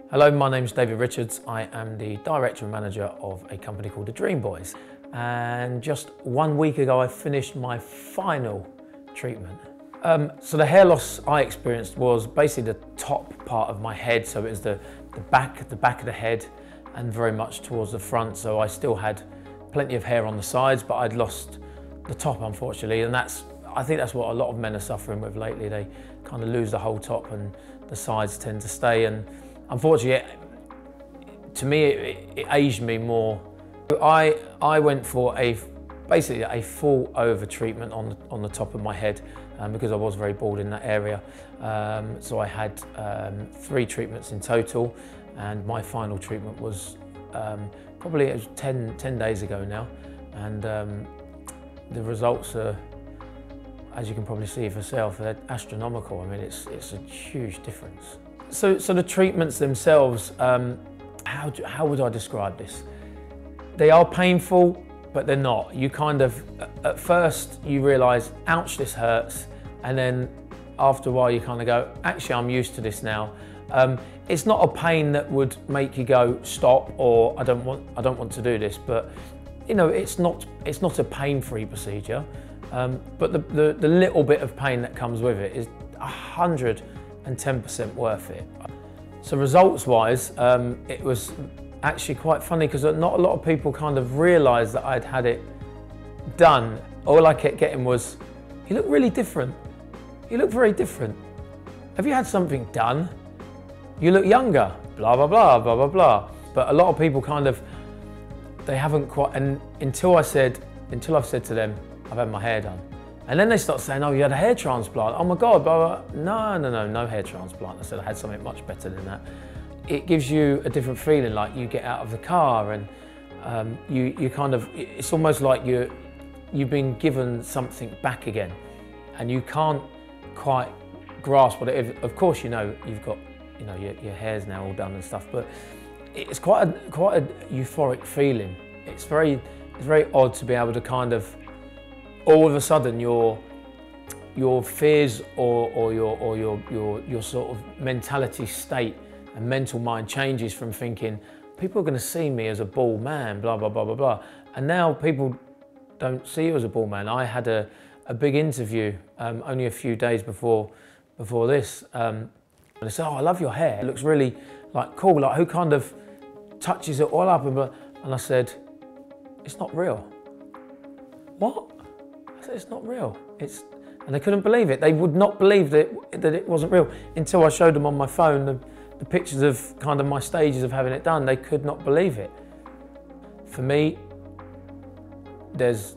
Hello, my name is David Richards. I am the director and manager of a company called the Dreamboys. And just 1 week ago, I finished my final treatment. So the hair loss I experienced was basically the top part of my head. So it was the back of the head and very much towards the front. So I still had plenty of hair on the sides, but I'd lost the top, unfortunately. And I think that's what a lot of men are suffering with lately. They kind of lose the whole top and the sides tend to stay. And unfortunately, to me, it aged me more. I went for basically a full over treatment on the top of my head because I was very bald in that area. So I had 3 treatments in total, and my final treatment was probably 10 days ago now, and the results are, as you can probably see for yourself, they're astronomical. I mean, it's a huge difference. So the treatments themselves, how would I describe this? They are painful, but they're not. You kind of, at first you realise, ouch, this hurts. And then after a while you kind of go, actually I'm used to this now. It's not a pain that would make you go, stop, or I don't want to do this. But you know, it's not a pain-free procedure. But the little bit of pain that comes with it is 110% worth it. So results-wise, it was actually quite funny because not a lot of people kind of realised that I'd had it done. All I kept getting was, you look really different. You look very different. Have you had something done? You look younger, blah, blah, blah, blah, blah, blah. But a lot of people kind of, they haven't quite, and until I've said to them, I've had my hair done. And then they start saying, oh, you had a hair transplant. Oh my God, blah, blah. No hair transplant. I said I had something much better than that. It gives you a different feeling, like you get out of the car and you kind of, it's almost like you've been given something back again, and you can't quite grasp what it is. Of course, you know, you've got, you know, your hair's now all done and stuff, but it's quite a euphoric feeling. It's very odd to be able to kind of, all of a sudden your fears or your sort of mentality state and mental mind changes from thinking, people are going to see me as a bald man, blah, blah, blah, blah, blah. And now people don't see you as a bald man. I had a big interview only a few days before this. And they said, oh, I love your hair. It looks really like cool. Like, who kind of touches it all up? And I said, it's not real. What? I said, it's not real. And they couldn't believe it. They would not believe that it wasn't real until I showed them on my phone the pictures of kind of my stages of having it done. They could not believe it. For me, there's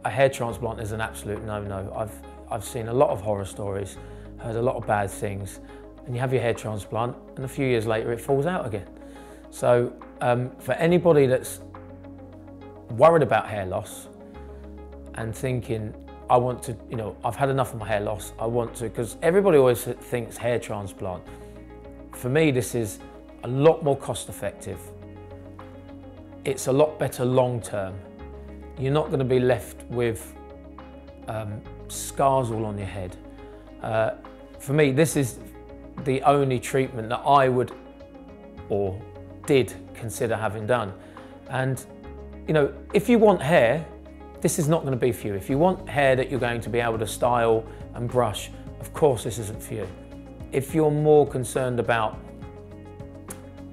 a hair transplant is an absolute no-no. I've seen a lot of horror stories, heard a lot of bad things, and you have your hair transplant and a few years later it falls out again. So for anybody that's worried about hair loss and thinking, I want to, you know, I've had enough of my hair loss, I want to, because everybody always thinks hair transplant. For me, this is a lot more cost effective. It's a lot better long term. You're not going to be left with scars all on your head. For me, this is the only treatment that I would or did consider having done. And you know, if you want hair, this is not going to be for you. If you want hair that you're going to be able to style and brush, of course this isn't for you. If you're more concerned about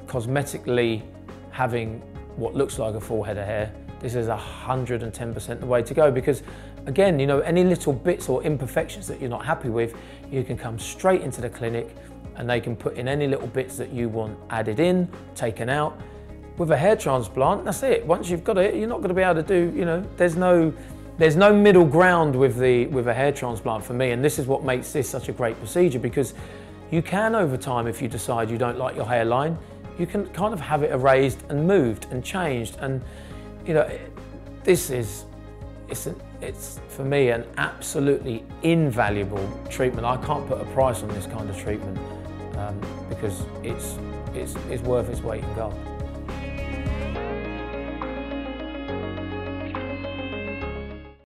cosmetically having what looks like a full head of hair, this is 110% the way to go, because again, you know, any little bits or imperfections that you're not happy with, you can come straight into the clinic and they can put in any little bits that you want added in, taken out. With a hair transplant, that's it. Once you've got it, you're not going to be able to do, you know, there's no middle ground with a hair transplant for me, and this is what makes this such a great procedure, because you can, over time, if you decide you don't like your hairline, you can kind of have it erased and moved and changed. And you know, it's for me an absolutely invaluable treatment. I can't put a price on this kind of treatment because it's worth its weight in gold.